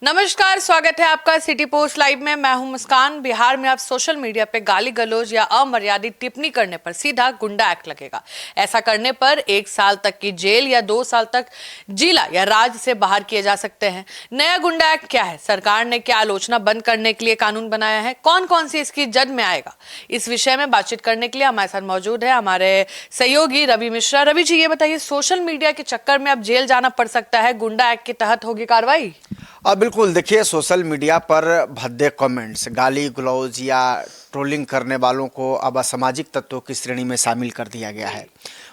नमस्कार, स्वागत है आपका सिटी पोस्ट लाइव में। मैं हूं मुस्कान। बिहार में अब सोशल मीडिया पे गाली गलौज या अमर्यादित टिप्पणी करने पर सीधा गुंडा एक्ट लगेगा। ऐसा करने पर 1 साल तक की जेल या 2 साल तक जिला या राज्य से बाहर किए जा सकते हैं। नया गुंडा एक्ट क्या है, सरकार ने क्या आलोचना बंद करने के लिए कानून बनाया है, कौन कौन सी इसकी जद में आएगा, इस विषय में बातचीत करने के लिए हमारे साथ मौजूद है हमारे सहयोगी रवि मिश्रा। रवि जी, ये बताइए, सोशल मीडिया के चक्कर में अब जेल जाना पड़ सकता है, गुंडा एक्ट के तहत होगी कार्रवाई? बिल्कुल, देखिए, सोशल मीडिया पर भद्दे कमेंट्स, गाली गलौज या ट्रोलिंग करने वालों को अब असामाजिक तत्वों की श्रेणी में शामिल कर दिया गया है।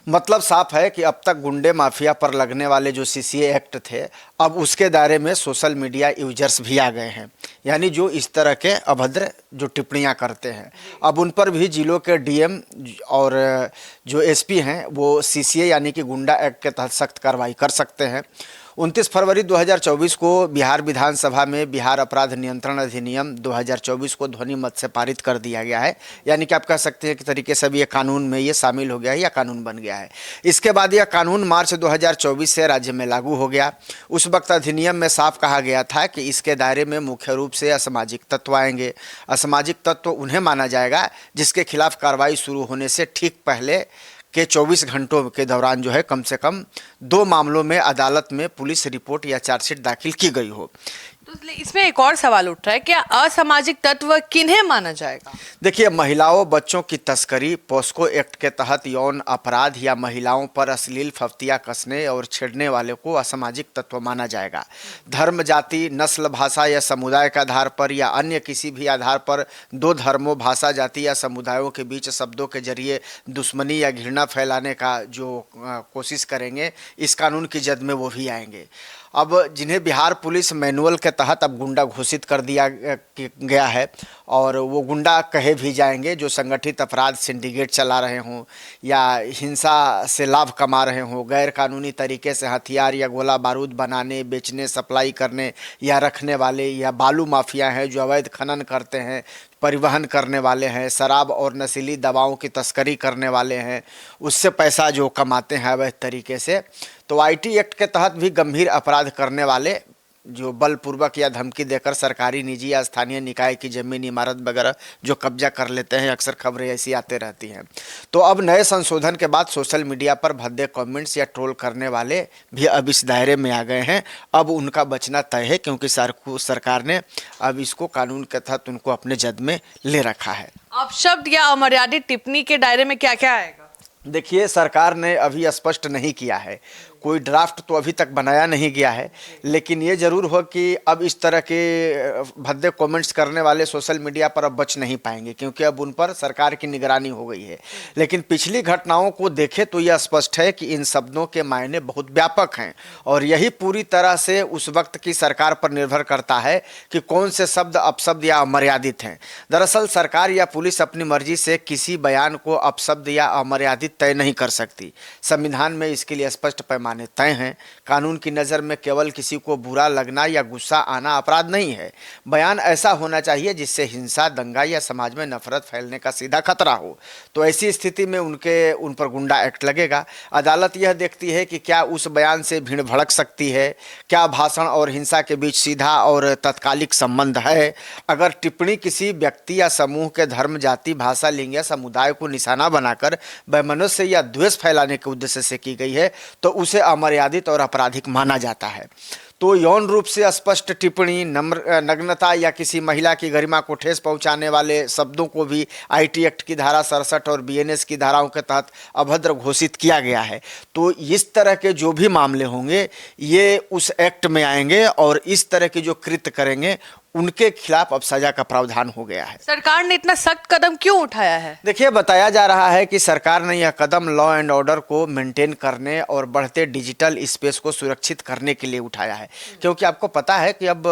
मतलब साफ है कि अब तक गुंडे माफिया पर लगने वाले जो सीसीए एक्ट थे, अब उसके दायरे में सोशल मीडिया यूजर्स भी आ गए हैं। यानी जो इस तरह के अभद्र जो टिप्पणियां करते हैं, अब उन पर भी जिलों के डीएम और जो एसपी हैं वो सीसीए यानी कि गुंडा एक्ट के तहत सख्त कार्रवाई कर सकते हैं। 29 फरवरी 2024 को बिहार विधानसभा में बिहार अपराध नियंत्रण अधिनियम 2024 को ध्वनि मत से पारित कर दिया गया है। यानी कि आप कह सकते हैं कि तरीके से भी ये कानून में ये शामिल हो गया है या कानून बन गया है। इसके बाद यह कानून मार्च 2024 से राज्य में लागू हो गया। उस वक्त अधिनियम में साफ कहा गया था कि इसके दायरे में मुख्य रूप से असामाजिक तत्व आएंगे। असामाजिक तत्व उन्हें माना जाएगा जिसके खिलाफ कार्रवाई शुरू होने से ठीक पहले के 24 घंटों के दौरान जो है कम से कम 2 मामलों में अदालत में पुलिस रिपोर्ट या चार्जशीट दाखिल की गई हो। तो इसमें एक और सवाल उठ रहा है, क्या असामाजिक तत्व किन्हें माना जाएगा? देखिए, महिलाओं बच्चों की तस्करी, पोस्को एक्ट के तहत यौन अपराध या महिलाओं पर अश्लील फफ्तियां कसने और छेड़ने वाले को असामाजिक तत्व माना जाएगा। धर्म, जाति, नस्ल, भाषा या समुदाय के आधार पर या अन्य किसी भी आधार पर 2 धर्मों, भाषा, जाति या समुदायों के बीच शब्दों के जरिए दुश्मनी या घृणा फैलाने का जो कोशिश करेंगे, इस कानून की जद में वो भी आएंगे। अब जिन्हें बिहार पुलिस मैनुअल के तहत अब गुंडा घोषित कर दिया गया है, और वो गुंडा कहे भी जाएंगे जो संगठित अपराध सिंडिकेट चला रहे हों या हिंसा से लाभ कमा रहे हों, गैर कानूनी तरीके से हथियार या गोला बारूद बनाने, बेचने, सप्लाई करने या रखने वाले, या बालू माफिया हैं जो अवैध खनन करते हैं, परिवहन करने वाले हैं, शराब और नशीली दवाओं की तस्करी करने वाले हैं, उससे पैसा जो कमाते हैं अवैध तरीके से। तो आईटी एक्ट के तहत भी गंभीर अपराध करने वाले जो बलपूर्वक या धमकी देकर सरकारी, निजी या स्थानीय निकाय की जमीन, इमारत वगैरह जो कब्जा कर लेते हैं, अक्सर खबरें ऐसी आते रहती हैं। तो अब नए संशोधन के बाद सोशल मीडिया पर भद्दे कमेंट्स या ट्रोल करने वाले भी अब इस दायरे में आ गए हैं। अब उनका बचना तय है, क्योंकि सरकार ने अब इसको कानून के तहत उनको अपने जद में ले रखा है। अपशब्द या अमर्यादित टिप्पणी के दायरे में क्या क्या आएगा? देखिए, सरकार ने अभी स्पष्ट नहीं किया है, कोई ड्राफ्ट तो अभी तक बनाया नहीं गया है, लेकिन ये जरूर हो कि अब इस तरह के भद्दे कमेंट्स करने वाले सोशल मीडिया पर अब बच नहीं पाएंगे, क्योंकि अब उन पर सरकार की निगरानी हो गई है। लेकिन पिछली घटनाओं को देखें तो यह स्पष्ट है कि इन शब्दों के मायने बहुत व्यापक हैं, और यही पूरी तरह से उस वक्त की सरकार पर निर्भर करता है कि कौन से शब्द अपशब्द या अमर्यादित हैं। दरअसल सरकार या पुलिस अपनी मर्जी से किसी बयान को अपशब्द या अमर्यादित तय नहीं कर सकती। संविधान में इसके लिए स्पष्ट पैमाने तय हैं। कानून की नज़र में केवल किसी को बुरा लगना या गुस्सा आना अपराध नहीं है। बयान ऐसा होना चाहिए जिससे हिंसा, दंगा या समाज में नफरत फैलने का सीधा खतरा हो। तो ऐसी स्थिति में उन पर गुंडा एक्ट लगेगा। अदालत यह देखती है कि क्या उस बयान से भीड़ भड़क सकती है, क्या भाषण और हिंसा के बीच सीधा और तत्कालिक संबंध है। अगर टिप्पणी किसी व्यक्ति या समूह के धर्म, जाति, भाषा, लिंग या समुदाय को निशाना बनाकर वैमनस्य या द्वेष फैलाने के उद्देश्य से की गई है, तो उसे अमर्यादित और आपराधिक माना जाता है। तो यौन रूप से स्पष्ट टिप्पणी, नग्नता या किसी महिला की गरिमा को ठेस पहुंचाने वाले शब्दों को भी आईटी एक्ट की धारा 67 और बीएनएस की धाराओं के तहत अभद्र घोषित किया गया है। तो इस तरह के जो भी मामले होंगे ये उस एक्ट में आएंगे, और इस तरह के जो कृत्य करेंगे उनके खिलाफ अब सजा का प्रावधान हो गया है। सरकार ने इतना सख्त कदम क्यों उठाया है? देखिए, बताया जा रहा है कि सरकार ने यह कदम लॉ एंड ऑर्डर को मेंटेन करने और बढ़ते डिजिटल स्पेस को सुरक्षित करने के लिए उठाया है, क्योंकि आपको पता है कि अब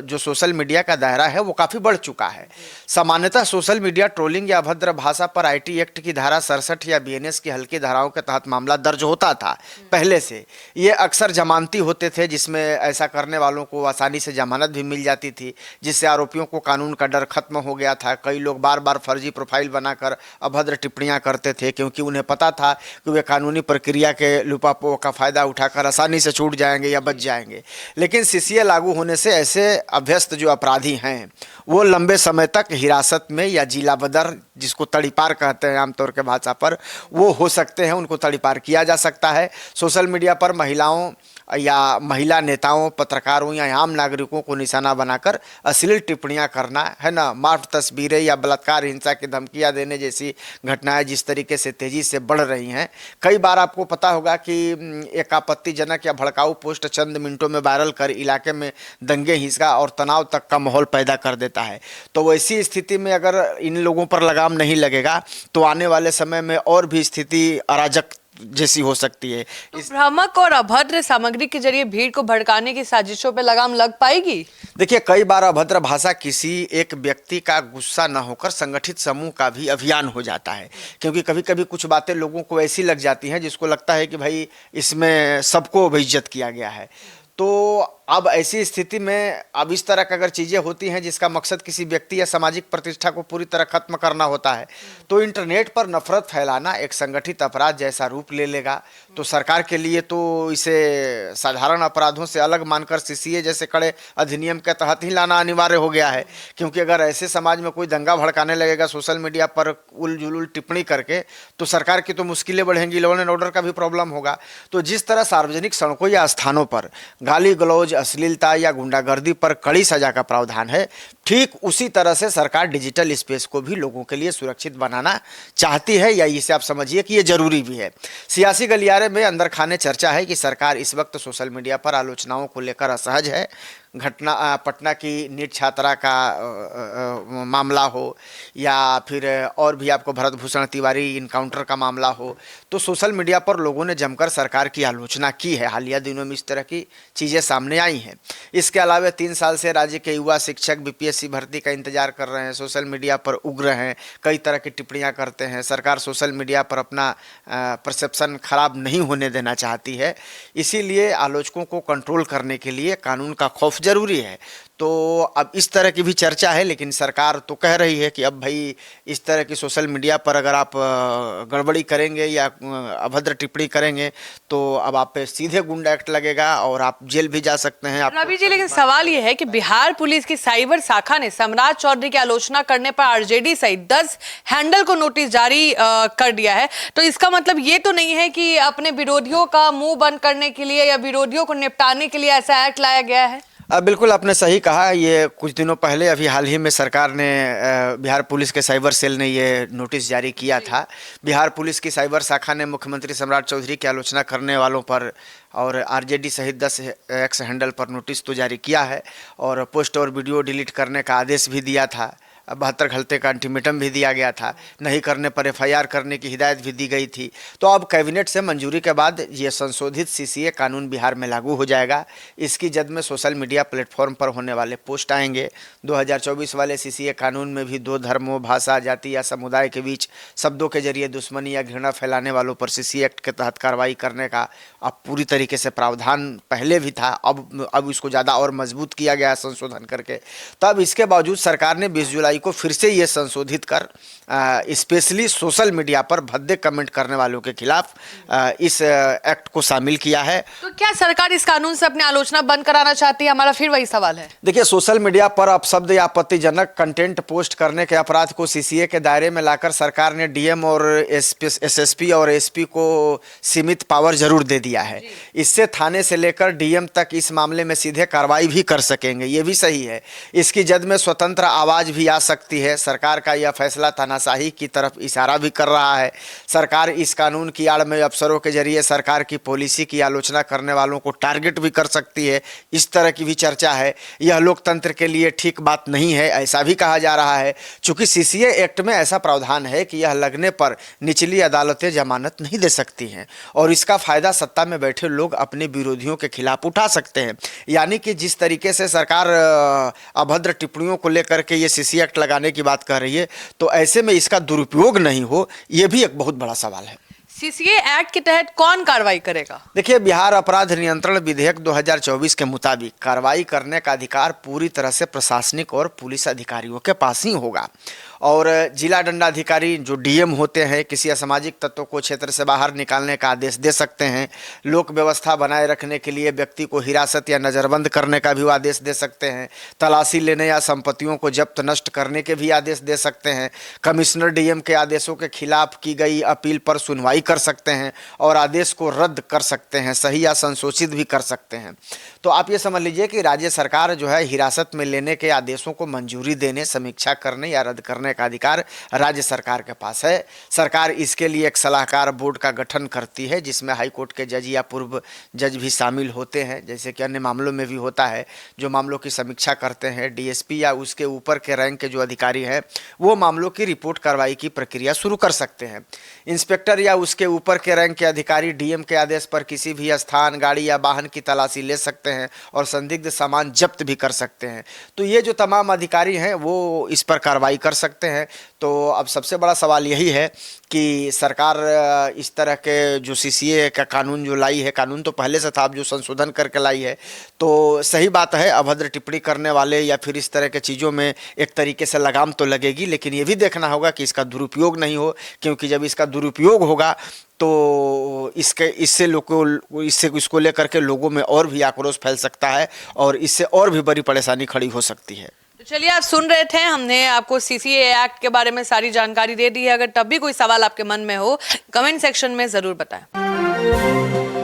जो सोशल मीडिया का दायरा है वो काफ़ी बढ़ चुका है। सामान्यतः सोशल मीडिया ट्रोलिंग या अभद्र भाषा पर आईटी एक्ट की धारा 67 या बीएनएस की हल्की धाराओं के तहत मामला दर्ज होता था पहले से। ये अक्सर जमानती होते थे, जिसमें ऐसा करने वालों को आसानी से जमानत भी मिल जाती थी। जिससे आरोपियों को कानून का डर खत्म हो गया था। कई लोग बार बार फर्जी प्रोफाइल बनाकर अभद्र टिप्पणियां करते थे, क्योंकि उन्हें पता था कि वे कानूनी प्रक्रिया के लुपापो का फ़ायदा उठाकर आसानी से छूट जाएंगे या बच जाएंगे। लेकिन सीसीए लागू होने से ऐसे अभ्यस्त जो अपराधी हैं वो लंबे समय तक हिरासत में या जिला बदर, जिसको तड़ीपार कहते हैं आमतौर के भाषा पर, वो हो सकते हैं। उनको तड़ीपार किया जा सकता है। सोशल मीडिया पर महिलाओं या महिला नेताओं, पत्रकारों या आम नागरिकों को निशाना बनाकर अश्लील टिप्पणियां करना, है ना, मार्फ तस्वीरें या बलात्कार, हिंसा की धमकियां देने जैसी घटनाएं जिस तरीके से तेजी से बढ़ रही हैं। कई बार आपको पता होगा कि एक आपत्तिजनक या भड़काऊ पोस्ट चंद मिनटों में वायरल कर इलाके में दंगे, हिंसा और तनाव तक का माहौल पैदा कर देता है। तो वैसी स्थिति में अगर इन लोगों पर लगाम नहीं लगेगा तो आने वाले समय में और भी स्थिति अराजक जैसी हो सकती है। तो भ्रामक और अभद्र सामग्री के जरिए भीड़ को भड़काने की साजिशों पर लगाम लग पाएगी? देखिए, कई बार अभद्र भाषा किसी एक व्यक्ति का गुस्सा न होकर संगठित समूह का भी अभियान हो जाता है, क्योंकि कभी कभी कुछ बातें लोगों को ऐसी लग जाती हैं जिसको लगता है कि भाई इसमें सबको बेइज्जत किया गया है। तो अब ऐसी स्थिति में अब इस तरह की अगर चीज़ें होती हैं जिसका मकसद किसी व्यक्ति या सामाजिक प्रतिष्ठा को पूरी तरह खत्म करना होता है, तो इंटरनेट पर नफरत फैलाना एक संगठित अपराध जैसा रूप ले लेगा। तो सरकार के लिए तो इसे साधारण अपराधों से अलग मानकर सीसीए जैसे कड़े अधिनियम के तहत ही लाना अनिवार्य हो गया है। क्योंकि अगर ऐसे समाज में कोई दंगा भड़काने लगेगा सोशल मीडिया पर उल जुलूल टिप्पणी करके, तो सरकार की तो मुश्किलें बढ़ेंगी, लॉ एंड ऑर्डर का भी प्रॉब्लम होगा। तो जिस तरह सार्वजनिक सड़कों या स्थानों पर गाली गलौज, अश्लीलता या गुंडागर्दी पर कड़ी सजा का प्रावधान है, ठीक उसी तरह से सरकार डिजिटल स्पेस को भी लोगों के लिए सुरक्षित बनाना चाहती है, या इसे आप समझिए कि ये जरूरी भी है। सियासी गलियारे में अंदर खाने चर्चा है कि सरकार इस वक्त सोशल मीडिया पर आलोचनाओं को लेकर असहज है। घटना पटना की नीट छात्रा का मामला हो या फिर और भी आपको भरत भूषण तिवारी इनकाउंटर का मामला हो, तो सोशल मीडिया पर लोगों ने जमकर सरकार की आलोचना की है। हालिया दिनों में इस तरह की चीज़ें सामने आई हैं। इसके अलावा 3 साल से राज्य के युवा शिक्षक बीपीएससी भर्ती का इंतजार कर रहे हैं, सोशल मीडिया पर उग्र हैं, कई तरह की टिप्पणियां करते हैं। सरकार सोशल मीडिया पर अपना परसेप्शन खराब नहीं होने देना चाहती है, इसीलिए आलोचकों को कंट्रोल करने के लिए कानून का खौफ जरूरी है। तो अब इस तरह की भी चर्चा है, लेकिन सरकार तो कह रही है कि अब भाई इस तरह की सोशल मीडिया पर अगर आप गड़बड़ी करेंगे या अभद्र टिप्पणी करेंगे तो अब आप पे सीधे गुंडा एक्ट लगेगा और आप जेल भी जा सकते हैं। रवि जी, लेकिन सवाल ये है कि बिहार पुलिस की साइबर शाखा ने सम्राट चौधरी की आलोचना करने पर आरजेडी सहित 10 हैंडल को नोटिस जारी कर दिया है। तो इसका मतलब ये तो नहीं है कि अपने विरोधियों का मुंह बंद करने के लिए या विरोधियों को निपटाने के लिए ऐसा एक्ट लाया गया है? बिल्कुल आपने सही कहा। ये कुछ दिनों पहले अभी हाल ही में सरकार ने बिहार पुलिस के साइबर सेल ने ये नोटिस जारी किया था। बिहार पुलिस की साइबर शाखा ने मुख्यमंत्री सम्राट चौधरी की आलोचना करने वालों पर और आरजेडी सहित 10 एक्स हैंडल पर नोटिस तो जारी किया है और पोस्ट और वीडियो डिलीट करने का आदेश भी दिया था। 72 घंटे का अल्टीमेटम भी दिया गया था। नहीं करने पर एफआईआर करने की हिदायत भी दी गई थी। तो अब कैबिनेट से मंजूरी के बाद ये संशोधित सीसीए कानून बिहार में लागू हो जाएगा। इसकी जद में सोशल मीडिया प्लेटफॉर्म पर होने वाले पोस्ट आएंगे। 2024 वाले सीसीए कानून में भी 2 धर्मों, भाषा, जाति या समुदाय के बीच शब्दों के जरिए दुश्मनी या घृणा फैलाने वालों पर सीसीए एक्ट के तहत कार्रवाई करने का अब पूरी तरीके से प्रावधान पहले भी था। अब इसको ज़्यादा और मजबूत किया गया संशोधन करके। तब इसके बावजूद सरकार ने 20 जुलाई को फिर से ये संशोधित कर स्पेशली सोशल मीडिया पर भद्दे कमेंट करने वालों के खिलाफ इस एक्ट को शामिल किया है। तो क्या सरकार इस कानून से अपनी आलोचना बंद कराना चाहती है? हमारा फिर वही सवाल है। देखिए, सोशल मीडिया पर अपशब्द या आपत्तिजनक कंटेंट पोस्ट करने के अपराध को सीसीए के दायरे में लाकर सरकार ने डीएम और एसएसपी और एसपी को सीमित पावर जरूर दे दिया है। इससे थाने से लेकर डीएम तक इस मामले में सीधे कार्रवाई भी कर सकेंगे। ये भी सही है। इसकी जद में स्वतंत्र आवाज भी आ सकती है। सरकार का यह फैसला तानाशाही की तरफ इशारा भी कर रहा है। सरकार इस कानून की आड़ में अफसरों के जरिए सरकार की पॉलिसी की आलोचना करने वालों को टारगेट भी कर सकती है। इस तरह की भी चर्चा है। यह लोकतंत्र के लिए ठीक बात नहीं है, ऐसा भी कहा जा रहा है। चूंकि सीसीए एक्ट में ऐसा प्रावधान है कि यह लगने पर निचली अदालतें जमानत नहीं दे सकती हैं और इसका फायदा सत्ता में बैठे लोग अपने विरोधियों के खिलाफ उठा सकते हैं। यानी कि जिस तरीके से सरकार अभद्र टिप्पणियों को लेकर के ये सीसीए एक्ट लगाने की बात कर रही है, तो ऐसे में इसका दुरुपयोग नहीं हो, ये भी एक बहुत बड़ा सवाल है। सीसीए एक्ट के तहत कौन कार्रवाई करेगा? देखिए, बिहार अपराध नियंत्रण विधेयक 2024 के मुताबिक कार्रवाई करने का अधिकार पूरी तरह से प्रशासनिक और पुलिस अधिकारियों के पास ही होगा। और जिला दंडाधिकारी जो डीएम होते हैं, किसी असामाजिक तत्व को क्षेत्र से बाहर निकालने का आदेश दे सकते हैं। लोक व्यवस्था बनाए रखने के लिए व्यक्ति को हिरासत या नज़रबंद करने का भी वो आदेश दे सकते हैं। तलाशी लेने या संपत्तियों को जब्त नष्ट करने के भी आदेश दे सकते हैं। कमिश्नर डीएम के आदेशों के खिलाफ की गई अपील पर सुनवाई कर सकते हैं और आदेश को रद्द कर सकते हैं, सही या संशोधित भी कर सकते हैं। तो आप ये समझ लीजिए कि राज्य सरकार जो है हिरासत में लेने के आदेशों को मंजूरी देने, समीक्षा करने या रद्द करने का अधिकार राज्य सरकार के पास है। सरकार इसके लिए एक सलाहकार बोर्ड का गठन करती है, जिसमें हाईकोर्ट के जज या पूर्व जज भी शामिल होते हैं, जैसे कि अन्य मामलों में भी होता है। जो मामलों की समीक्षा करते हैं, डीएसपी या उसके ऊपर के रैंक के जो अधिकारी हैं, वो मामलों की रिपोर्ट कार्रवाई की प्रक्रिया शुरू कर सकते हैं। इंस्पेक्टर या उसके ऊपर के रैंक के अधिकारी डीएम के आदेश पर किसी भी स्थान, गाड़ी या वाहन की तलाशी ले सकते हैं और संदिग्ध सामान जब्त भी कर सकते हैं। तो ये जो तमाम अधिकारी हैं वो इस पर कार्रवाई कर सकते हैं। तो अब सबसे बड़ा सवाल यही है कि सरकार इस तरह के जो सीसीए का कानून जो लाई है, कानून तो पहले से था, अब जो संशोधन करके लाई है, तो सही बात है, अभद्र टिप्पणी करने वाले या फिर इस तरह के चीज़ों में एक तरीके से लगाम तो लगेगी, लेकिन ये भी देखना होगा कि इसका दुरुपयोग नहीं हो, क्योंकि जब इसका दुरुपयोग होगा तो इसको लेकर के लोगों में और भी आक्रोश फैल सकता है और इससे और भी बड़ी परेशानी खड़ी हो सकती है। तो चलिए, आप सुन रहे थे, हमने आपको सीसीए एक्ट के बारे में सारी जानकारी दे दी है। अगर तब भी कोई सवाल आपके मन में हो, कमेंट सेक्शन में जरूर बताएं।